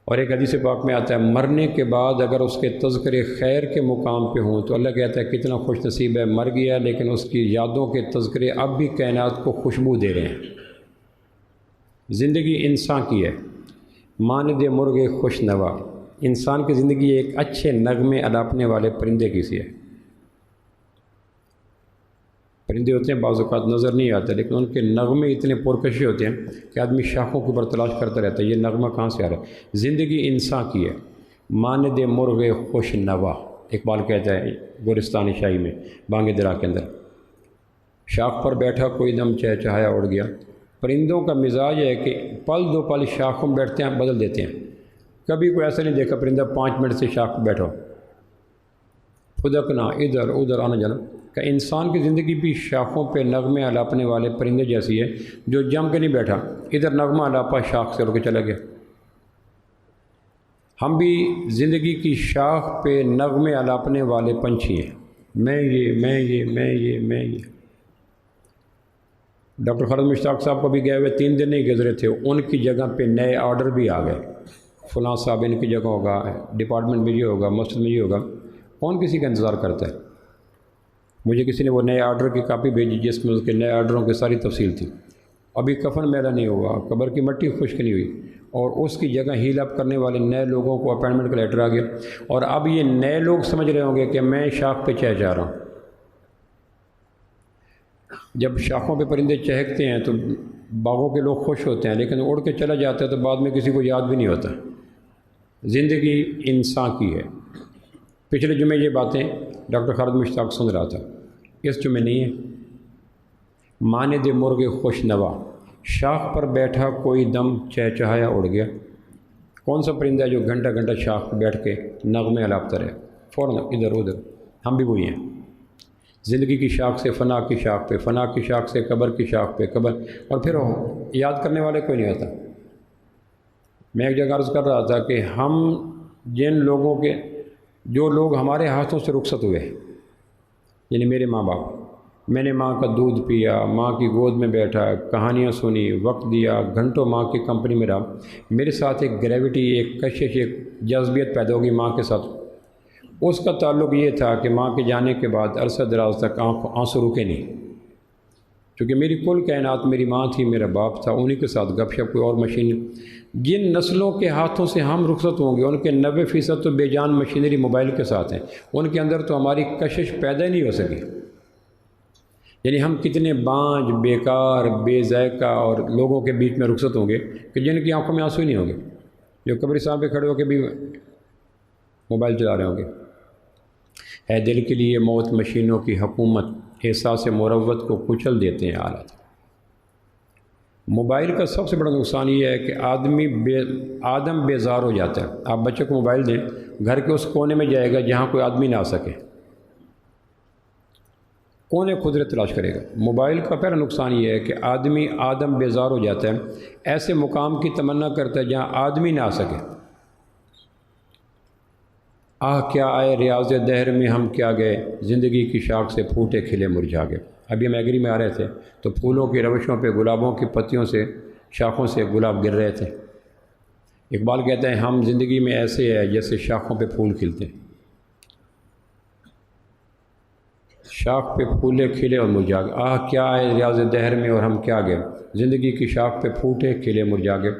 اور ایک حدیث پاک میں آتا ہے مرنے کے بعد اگر اس کے تذکرے خیر کے مقام پہ ہوں تو اللہ کہتا ہے کتنا خوش نصیب ہے، مر گیا لیکن اس کی یادوں کے تذکرے اب بھی کائنات کو خوشبو دے رہے ہیں۔ زندگی انسان کی ہے، ماند مرغ خوش نوا، انسان کی زندگی ایک اچھے نغمے الاپنے والے پرندے کی سی ہے۔ پرندے ہوتے ہیں بعض اوقات نظر نہیں آتے لیکن ان کے نغمے اتنے پرکشی ہوتے ہیں کہ آدمی شاخوں کے اوپر تلاش کرتا رہتا ہے یہ نغمہ کہاں سے آ رہا ہے۔ زندگی انسان کی ہے، ماند مرغ خوش نوا، اقبال کہتا ہے گورستانی شاہی میں بانگ درا کے اندر۔ شاخ پر بیٹھا کوئی دم چہچہایا اڑ گیا۔ پرندوں کا مزاج ہے کہ پل دو پل شاخوں میں بیٹھتے ہیں، بدل دیتے ہیں۔ کبھی کوئی ایسا نہیں دیکھا پرندہ 5 منٹ سے شاخ پہ بیٹھا، پھدکنا ادھر ادھر آنا جانا۔ کہ انسان کی زندگی بھی شاخوں پہ نغمے الاپنے والے پرندے جیسی ہے، جو جم کے نہیں بیٹھا، ادھر نغمہ الاپا شاخ سے اڑ کے چلا گیا۔ ہم بھی زندگی کی شاخ پہ نغمے الاپنے والے پنچھی ہیں، میں یہ۔ ڈاکٹر خالد مشتاق صاحب کو بھی گئے ہوئے 3 دن نہیں گزرے تھے، ان کی جگہ پہ نئے آرڈر بھی آ گئے، فلاں صاحب ان کی جگہ ہوگا، ڈپارٹمنٹ میں یہ ہوگا، مسجد میں یہ ہوگا۔ کون کسی کا انتظار کرتا ہے؟ مجھے کسی نے وہ نئے آرڈر کی کاپی بھیجی جس میں اس کے نئے آرڈروں کی ساری تفصیل تھی۔ ابھی کفن میلا نہیں ہوا، قبر کی مٹی خشک نہیں ہوئی، اور اس کی جگہ ہیل اپ کرنے والے نئے لوگوں کو اپائنٹمنٹ کا لیٹر آ گیا، اور اب یہ نئے لوگ سمجھ رہے ہوں گے کہ میں شاخ پہ چہچہا رہا ہوں۔ جب شاخوں پہ پرندے چہکتے ہیں تو باغوں کے لوگ خوش ہوتے ہیں، لیکن اڑ کے چلا جاتا ہے تو بعد میں کسی کو یاد بھی نہیں ہوتا۔ زندگی انسان کی ہے۔ پچھلے جمعے یہ باتیں ڈاکٹر خالد مشتاق سن رہا تھا، اس جمعے نہیں ہے۔ ماند مرغ خوش نوا، شاخ پر بیٹھا کوئی دم چہچہایا اڑ گیا۔ کون سا پرندہ ہے جو گھنٹہ گھنٹہ شاخ پہ بیٹھ کے نغمے الاپتا رہے، فوراً ادھر ادھر؟ ہم بھی وہی ہیں، زندگی کی شاخ سے فنا کی شاخ پہ، فنا کی شاخ سے قبر کی شاخ پہ، قبر، اور پھر یاد کرنے والے کوئی نہیں ہوتا۔ میں ایک جگہ عرض کر رہا تھا کہ ہم جن لوگوں کے جو لوگ ہمارے ہاتھوں سے رخصت ہوئے، یعنی میرے ماں باپ، میں نے ماں کا دودھ پیا، ماں کی گود میں بیٹھا، کہانیاں سنی، وقت دیا، گھنٹوں ماں کی کمپنی میں رہا، میرے ساتھ ایک گریوٹی، ایک کشش، ایک جذبیت پیدا ہوگی ماں کے ساتھ۔ اس کا تعلق یہ تھا کہ ماں کے جانے کے بعد عرصہ دراز تک آنسو رکے نہیں، چونکہ میری کل کائنات میری ماں تھی، میرا باپ تھا، انہی کے ساتھ گپ شپ، کوئی اور مشین۔ جن نسلوں کے ہاتھوں سے ہم رخصت ہوں گے ان کے 90% تو بے جان مشینری موبائل کے ساتھ ہیں، ان کے اندر تو ہماری کشش پیدا ہی نہیں ہو سکی۔ یعنی ہم کتنے بانج، بیکار، بے ذائقہ اور لوگوں کے بیچ میں رخصت ہوں گے کہ جن کی آنکھوں میں آنسو ہی نہیں ہوں گے، جو قبرستان پہ کھڑے ہو کے بھی موبائل چلا رہے ہوں گے۔ ہے دل کے لیے موت مشینوں کی حکومت، احساس مروت کو کچل دیتے ہیں حالات۔ موبائل کا سب سے بڑا نقصان یہ ہے کہ آدم بیزار ہو جاتا ہے۔ آپ بچے کو موبائل دیں، گھر کے اس کونے میں جائے گا جہاں کوئی آدمی نہ آ سکے، کونے خودرے تلاش کرے گا۔ موبائل کا پہلا نقصان یہ ہے کہ آدم بیزار ہو جاتا ہے، ایسے مقام کی تمنا کرتا ہے جہاں آدمی نہ آ سکے۔ کیا آئے ریاض دہر میں ہم کیا گئے، زندگی کی شاخ سے پھوٹے کھلے مرجھا گئے۔ ابھی ہم ایگری میں آ رہے تھے تو پھولوں کی روشوں پہ گلابوں کی پتیوں سے، شاخوں سے گلاب گر رہے تھے۔ اقبال کہتا ہے ہم زندگی میں ایسے ہیں جیسے شاخوں پہ پھول کھلتے ہیں، شاخ پہ پھولے کھلے اور مرجھا گئے۔ کیا آئے ریاض دہر میں اور ہم کیا گئے، زندگی کی شاخ پہ پھوٹے کھلے مرجھا گئے۔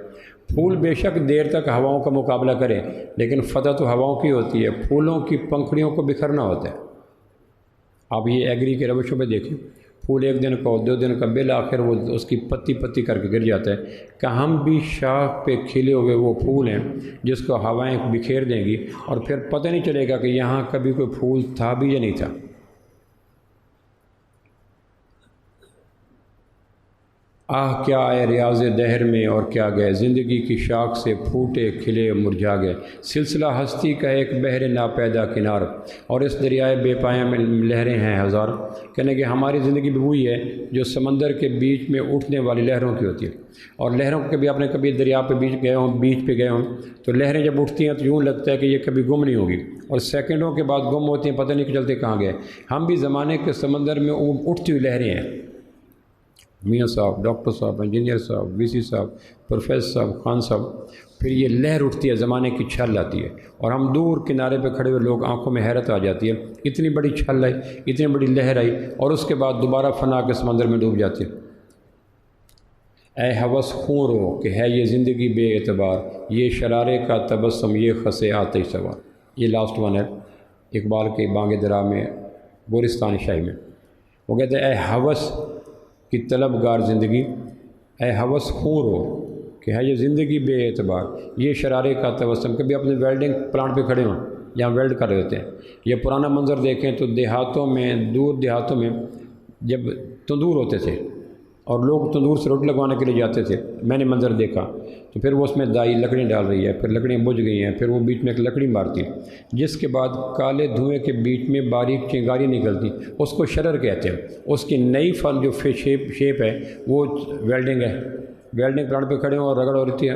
پھول بے شک دیر تک ہواؤں کا مقابلہ کرے، لیکن فتح تو ہواؤں کی ہوتی ہے، پھولوں کی پنکھڑیوں کو بکھرنا ہوتا ہے۔ آپ یہ ایگری کے روشوں پہ دیکھیں، پھول ایک دن کا 2 دن کا، بالآخر وہ اس کی پتی پتی کر کے گر جاتا ہے۔ کہ ہم بھی شاخ پہ کھلے ہوئے وہ پھول ہیں جس کو ہوائیں بکھیر دیں گی، اور پھر پتہ نہیں چلے گا کہ یہاں کبھی کوئی پھول تھا بھی یا نہیں تھا۔ کیا آئے ریاض دہر میں اور کیا گئے، زندگی کی شاخ سے پھوٹے کھلے مرجھا گئے۔ سلسلہ ہستی کا ایک بحر ناپیدا کنار، اور اس دریائے بے پایہ میں لہریں ہیں ہزار۔ کہنے کہ ہماری زندگی بھی وہی ہے جو سمندر کے بیچ میں اٹھنے والی لہروں کی ہوتی ہے۔ اور لہروں کو آپ نے کبھی دریا پہ بیچ پہ گئے ہوں تو لہریں جب اٹھتی ہیں تو یوں لگتا ہے کہ یہ کبھی گم نہیں ہوگی، اور سیکنڈوں کے بعد گم ہوتی ہیں، پتہ نہیں چلتے کہاں گئے۔ ہم بھی زمانے کے سمندر میں اٹھتی ہوئی لہریں ہیں۔ میاں صاحب، ڈاکٹر صاحب، انجینئر صاحب، وی سی صاحب، پروفیسر صاحب، خان صاحب، پھر یہ لہر اٹھتی ہے، زمانے کی چھل آتی ہے، اور ہم دور کنارے پہ کھڑے ہوئے لوگ، آنکھوں میں حیرت آ جاتی ہے، اتنی بڑی چھل آئی، اتنی بڑی لہر آئی، اور اس کے بعد دوبارہ فنا کے سمندر میں ڈوب جاتی ہے۔ اے ہوس خوں رو کہ ہے یہ زندگی بے اعتبار، یہ شرارے کا تبسم، یہ خسے آتش سوار۔ یہ لاسٹ ون ہے اقبال کے بانگ درا میں، گورستان شاہی میں۔ وہ کہتے ہیں اے ہوس کی طلبگار زندگی، اے ہوس خوں رو کہ ہے یہ زندگی بے اعتبار، یہ شرارے کا تبسم۔ کبھی اپنے ویلڈنگ پلانٹ پہ کھڑے ہوں جہاں ویلڈ کر رہے ہوتے ہیں، یہ پرانا منظر دیکھیں تو دیہاتوں میں، دور دیہاتوں میں جب تندور ہوتے تھے اور لوگ تندور سے روٹی لگوانے کے لیے جاتے تھے، میں نے منظر دیکھا تو پھر وہ اس میں دائی لکڑی ڈال رہی ہے، پھر لکڑیاں بجھ گئی ہیں، پھر وہ بیچ میں ایک لکڑی مارتی ہے، جس کے بعد کالے دھوئیں کے بیچ میں باریک چنگاری نکلتی، اس کو شرر کہتے ہیں۔ اس کی نئی فن جو شیپ ہے وہ ویلڈنگ ہے۔ ویلڈنگ پلانٹ پہ کھڑے ہوں اور رگڑ ہو رہی ہے،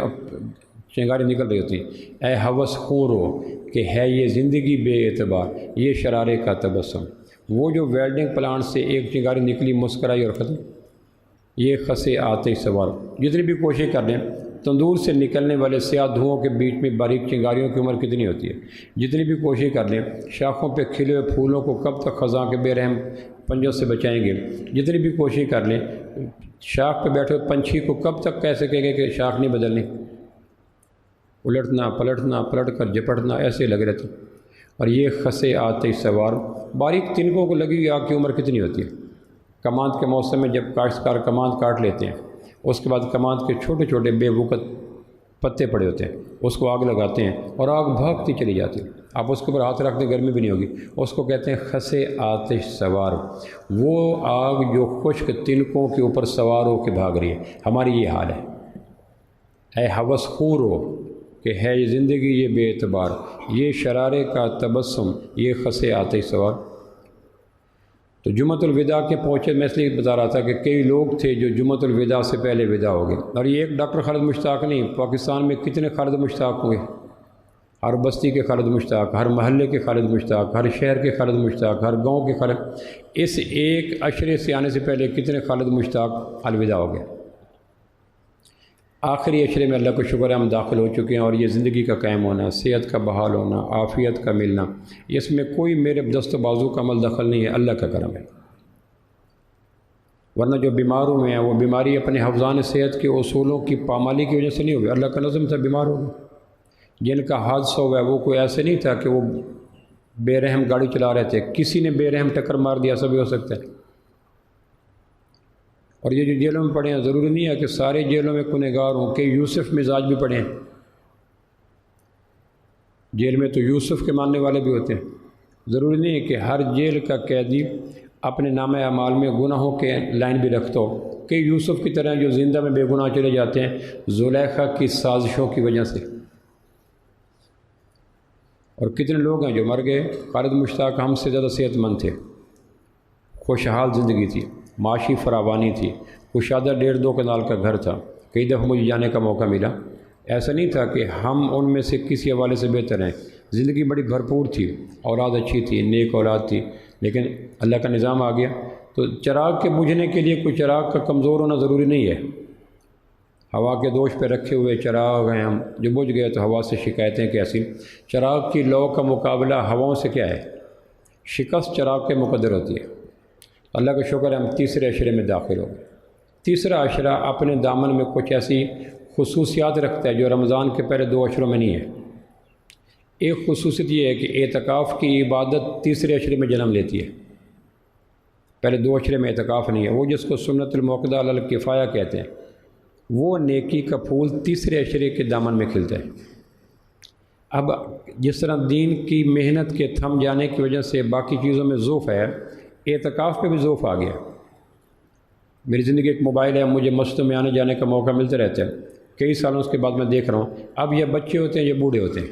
چنگاری نکل رہی ہوتی ہے۔ اے ہوس خوں رو کہ ہے یہ زندگی بے اعتبار، یہ شرارے کا تبسم۔ وہ جو ویلڈنگ پلانٹ سے ایک چنگاری نکلی، مسکرائی اور ختم، یہ خسے آتش سوار۔ جتنی بھی کوشش کر لیں، تندور سے نکلنے والے سیاہ دھوؤں کے بیچ میں باریک چنگاریوں کی عمر کتنی ہوتی ہے؟ جتنی بھی کوشش کر لیں، شاخوں پہ کھلے ہوئے پھولوں کو کب تک خزاں کے بے رحم پنجوں سے بچائیں گے؟ جتنی بھی کوشش کر لیں، شاخ پہ بیٹھے ہوئے پنچھی کو کب تک کیسے کہیں گے کہ شاخ نہیں بدلنی؟ الٹنا پلٹنا، پلٹ کر جپٹنا، ایسے لگ رہے تھے۔ اور یہ خسے آتش سوار، باریک تنکوں کو لگی ہوئی آگ کی عمر کتنی ہوتی ہے؟ کماند کے موسم میں جب کاشتکار کماند کاٹ لیتے ہیں، اس کے بعد کماند کے چھوٹے چھوٹے بے وقت پتے پڑے ہوتے ہیں، اس کو آگ لگاتے ہیں اور آگ بھاگتی چلی جاتی ہے، آپ اس کے اوپر ہاتھ رکھ دیں گرمی بھی نہیں ہوگی، اس کو کہتے ہیں خسے آتش سوار۔ وہ آگ جو خشک تنکوں کے اوپر سوار ہو کے بھاگ رہی ہے، ہماری یہ حال ہے۔ اے ہوس خوں رو کہ ہے یہ زندگی یہ بے اعتبار، یہ شرارے کا تبسم، یہ خسے آتش سوار۔ تو جمعۃ الوداع کے پہنچے، میں اس لیے بتا رہا تھا کہ کئی لوگ تھے جو جمعۃ الوداع سے پہلے ودا ہو گئے، اور یہ ایک ڈاکٹر خالد مشتاق نہیں، پاکستان میں کتنے خالد مشتاق ہوئے، ہر بستی کے خالد مشتاق، ہر محلے کے خالد مشتاق، ہر شہر کے خالد مشتاق، ہر گاؤں کے خالد، اس ایک عشرے سے آنے سے پہلے کتنے خالد مشتاق الوداع ہو گئے۔ آخری عشرے میں اللہ کا شکر ہے ہم داخل ہو چکے ہیں، اور یہ زندگی کا قائم ہونا، صحت کا بحال ہونا، عافیت کا ملنا، اس میں کوئی میرے دست و بازو کا عمل دخل نہیں ہے، اللہ کا کرم ہے۔ ورنہ جو بیمار ہوئے ہیں وہ بیماری اپنے حفظان صحت کے اصولوں کی پامالی کی وجہ سے نہیں ہوگی، اللہ کا نظم تھا بیمار ہو گئے۔ جن کا حادثہ ہوا ہے وہ کوئی ایسے نہیں تھا کہ وہ بے رحم گاڑی چلا رہے تھے، کسی نے بے رحم ٹکر مار دیا، ایسا بھی ہو سکتا ہے۔ اور یہ جو جیلوں میں پڑے ہیں، ضروری نہیں ہے کہ سارے جیلوں میں گنہگار ہوں، کہ یوسف مزاج بھی پڑے ہیں۔ جیل میں تو یوسف کے ماننے والے بھی ہوتے ہیں، ضروری نہیں ہے کہ ہر جیل کا قیدی اپنے نامہ اعمال میں گناہوں کے لائن بھی رکھتا ہو، کہ یوسف کی طرح جو زندہ میں بے گناہ چلے جاتے ہیں زلیخا کی سازشوں کی وجہ سے۔ اور کتنے لوگ ہیں جو مر گئے، خالد مشتاق ہم سے زیادہ صحت مند تھے، خوشحال زندگی تھی، معاشی فراوانی تھی، کشادہ 1.5-2 کنال کا گھر تھا، کئی دفعہ مجھے جانے کا موقع ملا۔ ایسا نہیں تھا کہ ہم ان میں سے کسی حوالے سے بہتر ہیں، زندگی بڑی بھرپور تھی، اولاد اچھی تھی، نیک اولاد تھی، لیکن اللہ کا نظام آ گیا۔ تو چراغ کے بجھنے کے لیے کوئی چراغ کا کمزور ہونا ضروری نہیں ہے۔ ہوا کے دوش پہ رکھے ہوئے چراغ ہیں ہم، جو بجھ گئے تو ہوا سے شکایتیں کیسی؟ چراغ کی لو کا مقابلہ ہواؤں سے کیا ہے؟ شکست چراغ کے مقدر ہوتی ہے۔ اللہ کا شکر ہے ہم تیسرے عشرے میں داخل ہو گئے۔ تیسرا عشرہ اپنے دامن میں کچھ ایسی خصوصیات رکھتا ہے جو رمضان کے پہلے 2 عشروں میں نہیں ہے۔ ایک خصوصیت یہ ہے کہ اعتکاف کی عبادت تیسرے عشرے میں جنم لیتی ہے، پہلے 2 عشرے میں اعتکاف نہیں ہے۔ وہ جس کو سنت الموقدہ علی الکفایہ کہتے ہیں، وہ نیکی کا پھول تیسرے عشرے کے دامن میں کھلتا ہے۔ اب جس طرح دین کی محنت کے تھم جانے کی وجہ سے باقی چیزوں میں ضعف ہے، اعتکاف پہ بھی ضعف آ گیا۔ میری زندگی ایک موبائل ہے، مجھے مسجدوں میں آنے جانے کا موقع ملتا رہتا ہے، کئی سالوں اس کے بعد میں دیکھ رہا ہوں اب یہ بچے ہوتے ہیں، یہ بوڑھے ہوتے ہیں،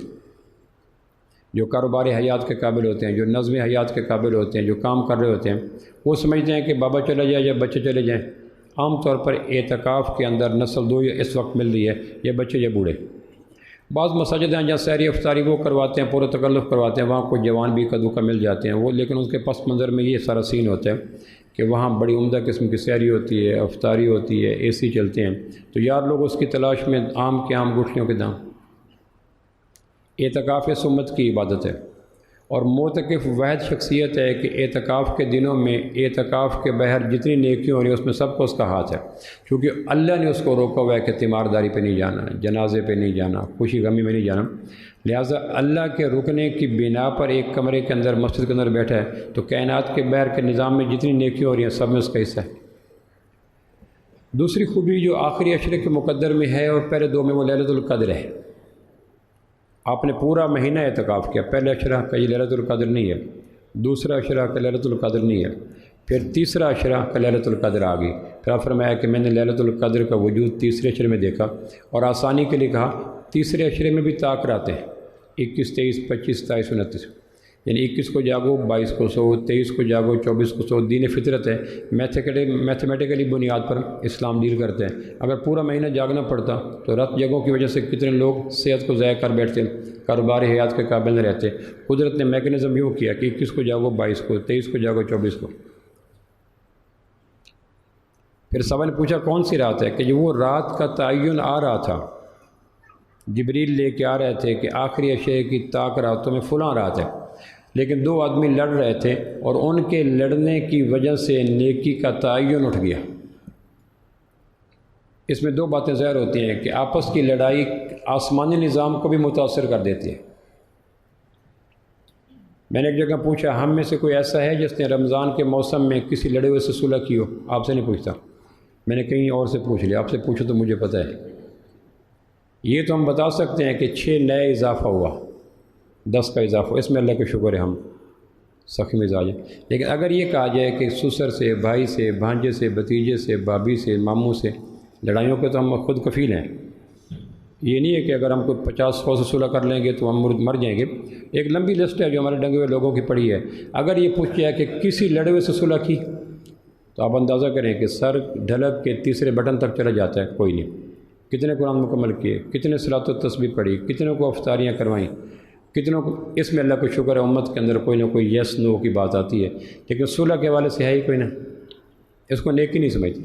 جو کاروباری حیات کے قابل ہوتے ہیں، جو نظم حیات کے قابل ہوتے ہیں، جو کام کر رہے ہوتے ہیں، وہ سمجھتے ہیں کہ بابا چلا جائے یا بچے چلے جائیں۔ عام طور پر اعتکاف کے اندر نسل 2 اس وقت مل رہی ہے، یہ بچے یا بوڑھے۔ بعض مساجد ہیں جہاں سحری افطاری وہ کرواتے ہیں، پورا تکلف کرواتے ہیں، وہاں کوئی جوان بھی کدو کا مل جاتے ہیں وہ، لیکن اس کے پس منظر میں یہ سارا سین ہوتا ہے کہ وہاں بڑی عمدہ قسم کی سحری ہوتی ہے، افطاری ہوتی ہے، اے سی چلتے ہیں، تو یار لوگ اس کی تلاش میں آم کے آم گٹھلیوں کے دام۔ اعتکاف اس امت کی عبادت ہے، اور معتکف واحد شخصیت ہے کہ اعتکاف کے دنوں میں اعتکاف کے بہر جتنی نیکیوں ہو رہی ہیں اس میں سب کو اس کا ہاتھ ہے، کیونکہ اللہ نے اس کو روکا ہوا ہے کہ تیمارداری پہ نہیں جانا، جنازے پہ نہیں جانا، خوشی غمی میں نہیں جانا۔ لہٰذا اللہ کے رکنے کی بنا پر ایک کمرے کے اندر مسجد کے اندر بیٹھا ہے تو کائنات کے بہر کے نظام میں جتنی نیکیوں ہو رہی ہیں سب میں اس کا حصہ ہے۔ دوسری خوبی جو آخری عشرے کے مقدر میں ہے اور پہلے 2 میں، وہ لیلۃ القدر ہے۔ آپ نے پورا مہینہ اعتکاف کیا، پہلے عشرہ کا یہ لیلۃ القدر نہیں ہے، دوسرا عشرہ کا لیلۃ القدر نہیں ہے، پھر تیسرا عشرہ کا لیلۃ القدر آ گئی۔ پھر آپ فرمایا کہ میں نے لیلۃ القدر کا وجود تیسرے عشرے میں دیکھا، اور آسانی کے لیے کہا تیسرے عشرے میں بھی طاق رہتے ہیں، 21، 23، 25، 27، 29، یعنی 21 کو جاگو، 22 کو سو، 23 کو جاگو، 24 کو سو۔ دین فطرت ہے، میتھمیٹیکلی بنیاد پر اسلام ڈیل کرتے ہیں۔ اگر پورا مہینہ جاگنا پڑتا تو رات جگہوں کی وجہ سے کتنے لوگ صحت کو ضائع کر بیٹھتے، کاروباری حیات کے قابل نہ رہتے۔ قدرت نے میکنزم یوں کیا کہ 21 کو جاگو، 22 کو، 23 کو جاگو، 24 کو۔ پھر سوال پوچھا کون سی رات ہے، کہ جو وہ رات کا تعین آ رہا تھا، جبریل لے کے آ رہے تھے کہ آخری عشرے کی طاق راتوں میں فلاں رات ہے، لیکن 2 آدمی لڑ رہے تھے اور ان کے لڑنے کی وجہ سے نیکی کا تعین اٹھ گیا۔ اس میں 2 باتیں ظاہر ہوتی ہیں کہ آپس کی لڑائی آسمانی نظام کو بھی متاثر کر دیتی ہے۔ میں نے ایک جگہ پوچھا ہم میں سے کوئی ایسا ہے جس نے رمضان کے موسم میں کسی لڑے ہوئے سے صلح کی ہو؟ آپ سے نہیں پوچھتا، میں نے کہیں اور سے پوچھ لیا، آپ سے پوچھو تو مجھے پتہ ہے۔ یہ تو ہم بتا سکتے ہیں کہ 6 نئے اضافہ ہوا، 10 کا اضافہ، اس میں اللہ کا شکر ہے ہم سخی مزاج ہیں۔ لیکن اگر یہ کہا جائے کہ سسر سے، بھائی سے، بھانجے سے، بھتیجے سے، بھابھی سے، ماموں سے لڑائیوں کے تو ہم خود کفیل ہیں۔ یہ نہیں ہے کہ اگر ہم کوئی 50-100 سے صلح کر لیں گے تو ہم مر جائیں گے۔ ایک لمبی لسٹ ہے جو ہمارے ڈنگے ہوئے لوگوں کی پڑی ہے۔ اگر یہ پوچھ جائے کہ کسی لڑے ہوئے سے صلح کی تو آپ اندازہ کریں کہ سر ڈھلک کے تیسرے بٹن تک چلا جاتا ہے، کوئی نہیں۔ کتنے قرآن مکمل کیے، کتنے صلاۃ و تسبیح پڑھی، کتنوں کو افطاریاں کروائیں، کتنوں کو۔ اس میں اللہ کا شکر ہے امت کے اندر کوئی نہ کوئی یس نو کی بات آتی ہے، لیکن صلح کے حوالے سے ہے ہی کوئی نہ، اس کو نیکی نہیں سمجھتی۔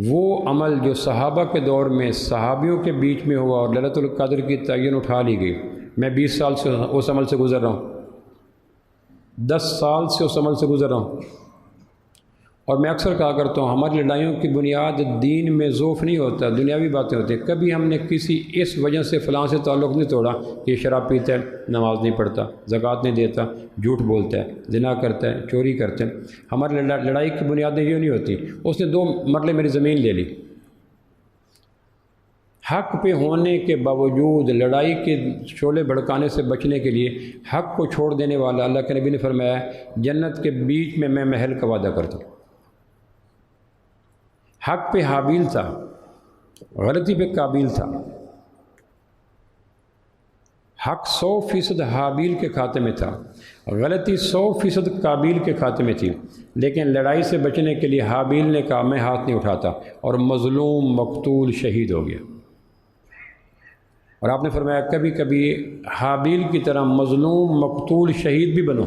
وہ عمل جو صحابہ کے دور میں صحابیوں کے بیچ میں ہوا اور لیلۃ القدر کی تعین اٹھا لی گئی، میں 20 سال سے اس عمل سے گزر رہا ہوں، 10 سال سے اس عمل سے گزر رہا ہوں، اور میں اکثر کہا کرتا ہوں ہماری لڑائیوں کی بنیاد دین میں ذوف نہیں ہوتا، دنیاوی باتیں ہوتی ہیں۔ کبھی ہم نے کسی اس وجہ سے فلاں سے تعلق نہیں توڑا کہ یہ شراب پیتا ہے، نماز نہیں پڑھتا، زکوٰۃ نہیں دیتا، جھوٹ بولتا ہے، زنا کرتا ہے، چوری کرتا ہے۔ ہماری لڑائی کی بنیادیں یہ نہیں ہوتی۔ اس نے 2 مرلے میری زمین لے لی، حق پہ ہونے کے باوجود لڑائی کے شعلے بھڑکانے سے بچنے کے لیے حق کو چھوڑ دینے والا، اللہ کے نبی نے فرمایا جنت کے بیچ میں محل کا وعدہ کرتا ہوں۔ حق پہ حابیل تھا، غلطی پہ قابیل تھا۔ حق 100% حابیل کے کھاتے میں تھا، غلطی 100% قابیل کے کھاتے میں تھی، لیکن لڑائی سے بچنے کے لیے حابیل نے کہا میں ہاتھ نہیں اٹھاتا، اور مظلوم مقتول شہید ہو گیا۔ اور آپ نے فرمایا کبھی کبھی حابیل کی طرح مظلوم مقتول شہید بھی بنو،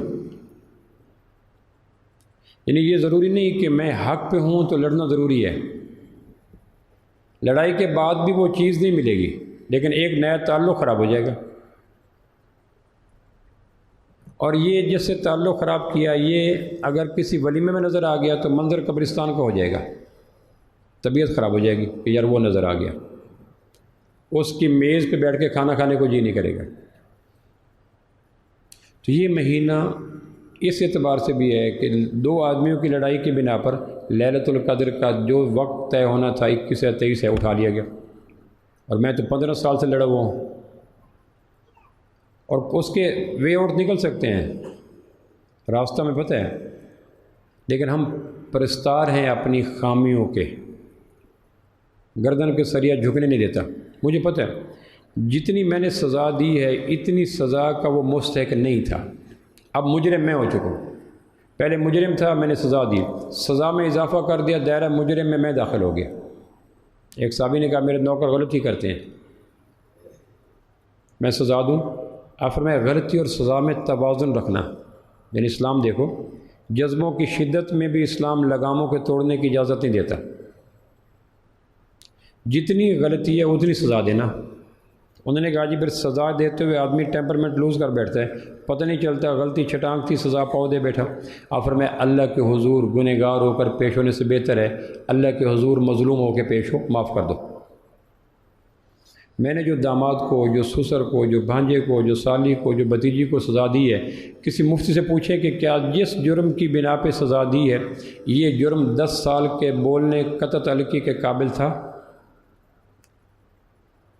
یعنی یہ ضروری نہیں کہ میں حق پہ ہوں تو لڑنا ضروری ہے۔ لڑائی کے بعد بھی وہ چیز نہیں ملے گی، لیکن ایک نیا تعلق خراب ہو جائے گا۔ اور یہ جس سے تعلق خراب کیا، یہ اگر کسی ولیمے میں نظر آ گیا تو منظر قبرستان کا ہو جائے گا، طبیعت خراب ہو جائے گی کہ یار وہ نظر آ گیا، اس کی میز پہ بیٹھ کے کھانا کھانے کو جی نہیں کرے گا۔ تو یہ مہینہ اس اعتبار سے بھی ہے کہ 2 آدمیوں کی لڑائی کی بنا پر لیلۃ القدر کا جو وقت طے ہونا تھا 21 یا 23 ہے اٹھا لیا گیا، اور میں تو 15 سال سے لڑا ہوا ہوں، اور اس کے وے آؤٹ نکل سکتے ہیں، راستہ میں پتہ ہے، لیکن ہم پرستار ہیں اپنی خامیوں کے، گردن کے سریا جھکنے نہیں دیتا۔ مجھے پتہ ہے جتنی میں نے سزا دی ہے اتنی سزا کا وہ مستحق نہیں تھا، اب مجرم میں ہو چکا ہوں۔ پہلے مجرم تھا، میں نے سزا دی، سزا میں اضافہ کر دیا، دائرہ مجرم میں داخل ہو گیا۔ ایک صحابی نے کہا میرے نوکر غلطی کرتے ہیں، میں سزا دوں؟ آپ فرمایا غلطی اور سزا میں توازن رکھنا، یعنی اسلام دیکھو، جذبوں کی شدت میں بھی اسلام لگاموں کے توڑنے کی اجازت نہیں دیتا، جتنی غلطی ہے اتنی سزا دینا۔ انہوں نے کہا جی پھر سزا دیتے ہوئے آدمی ٹیمپرمنٹ لوز کر بیٹھتا ہے، پتہ نہیں چلتا غلطی چھٹانک تھی، سزا پاؤ دے بیٹھا۔ آپ فرمایا اللہ کے حضور گنہگار ہو کر پیش ہونے سے بہتر ہے اللہ کے حضور مظلوم ہو کے پیش ہو، معاف کر دو۔ میں نے جو داماد کو، جو سسر کو، جو بھانجے کو، جو سالی کو، جو بھتیجی کو سزا دی ہے، کسی مفتی سے پوچھے کہ کیا جس جرم کی بنا پہ سزا دی ہے یہ جرم 10 سال کے بولنے قطع تعلقی کے قابل تھا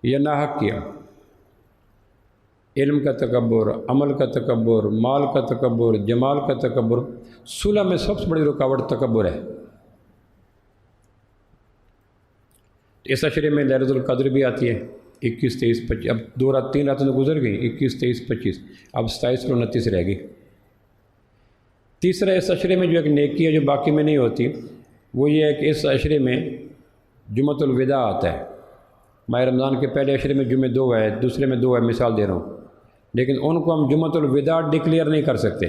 یا ناحق کیا؟ علم کا تکبر، عمل کا تکبر، مال کا تکبر، جمال کا تکبر، صلح میں سب سے بڑی رکاوٹ تکبر ہے۔ اس عشرے میں لیلۃ القدر بھی آتی ہے 21، 23، 25، اب 3 راتیں تو گزر گئیں، 21، 23، 25، اب 27 اور 29 رہ گئی۔ تیسرا اس عشرے میں جو ایک نیکی ہے جو باقی میں نہیں ہوتی، وہ یہ ہے کہ اس عشرے میں جمعۃ الوداع آتا ہے۔ ماہ رمضان کے پہلے عشرے میں جمعے 2 ہے، دوسرے میں 2 ہے، مثال دے رہا ہوں، لیکن ان کو ہم جمعۃ الوداع ڈکلیئر نہیں کر سکتے۔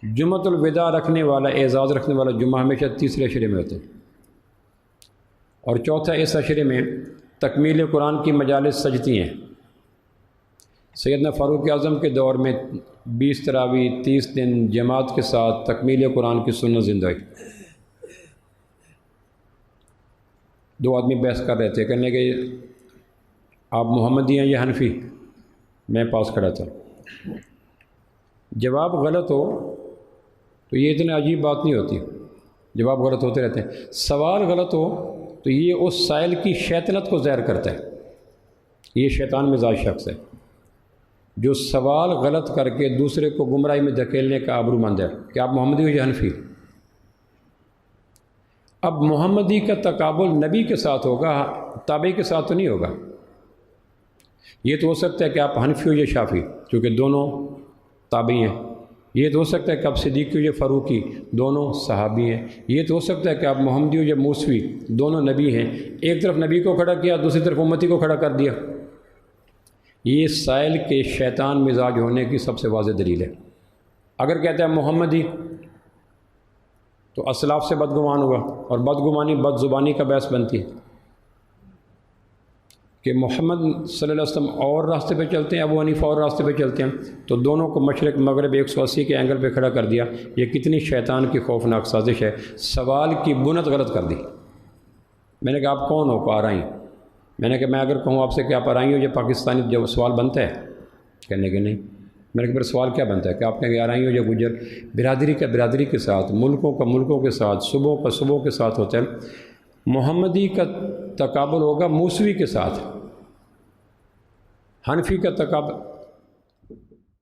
جمعۃ الوداع رکھنے والا، اعزاز رکھنے والا جمعہ ہمیشہ تیسرے عشرے میں ہوتا ہے۔ اور چوتھا اس عشرے میں تکمیل قرآن کی مجالس سجتی ہیں۔ سیدنا فاروق اعظم کے دور میں 20 تراویح 30 دن جماعت کے ساتھ تکمیل قرآن کی سنت زندہ ہوئی۔ 2 آدمی بحث کر رہے تھے، کہنے کہ آپ محمدی ہیں یا حنفی؟ میں پاس کھڑا تھا۔ جواب غلط ہو تو یہ اتنی عجیب بات نہیں ہوتی، جواب غلط ہوتے رہتے ہیں۔ سوال غلط ہو تو یہ اس سائل کی شیطنت کو ظاہر کرتا ہے۔ یہ شیطان مزاج شخص ہے جو سوال غلط کر کے دوسرے کو گمراہی میں دھکیلنے کا آبرو مند ہے کہ آپ محمدی ہو یا حنفی۔ اب محمدی کا تقابل نبی کے ساتھ ہوگا، تابعی کے ساتھ تو نہیں ہوگا۔ یہ تو ہو سکتا ہے کہ آپ حنفی ہو یا شافعی، کیونکہ دونوں تابعی ہیں۔ یہ تو ہو سکتا ہے کہ آپ صدیقی ہو یا فاروقی، دونوں صحابی ہیں۔ یہ تو ہو سکتا ہے کہ آپ محمدی ہو یا موسوی، دونوں نبی ہیں۔ ایک طرف نبی کو کھڑا کیا، دوسری طرف امتی کو کھڑا کر دیا۔ یہ سائل کے شیطان مزاج ہونے کی سب سے واضح دلیل ہے۔ اگر کہتے ہیں محمدی تو اسلاف سے بدگمان ہوا، اور بدگمانی بد زبانی کا باعث بنتی ہے، کہ محمد صلی اللہ علیہ وسلم اور راستے پہ چلتے ہیں، ابو حنیفہ اور راستے پہ چلتے ہیں، تو دونوں کو مشرق مغرب 180 کے اینگل پہ کھڑا کر دیا۔ یہ کتنی شیطان کی خوفناک سازش ہے، سوال کی بنت غلط کر دی۔ میں نے کہا آپ کون ہو کو آرائی؟ میں نے کہا میں اگر کہوں آپ سے کہ آپ آرائی ہو، یہ پاکستانی جب سوال بنتا ہے؟ کہنے کہ نہیں۔ میں نے کہا پھر سوال کیا بنتا ہے کہ آپ کہیں گے آرائی ہو یا گجر؟ برادری کا برادری کے ساتھ، ملکوں کا ملکوں کے ساتھ، صوبوں کا صوبوں کے ساتھ ہوتا ہے۔ محمدی کا تقابل ہوگا موسوی کے ساتھ، حنفی کا تقابل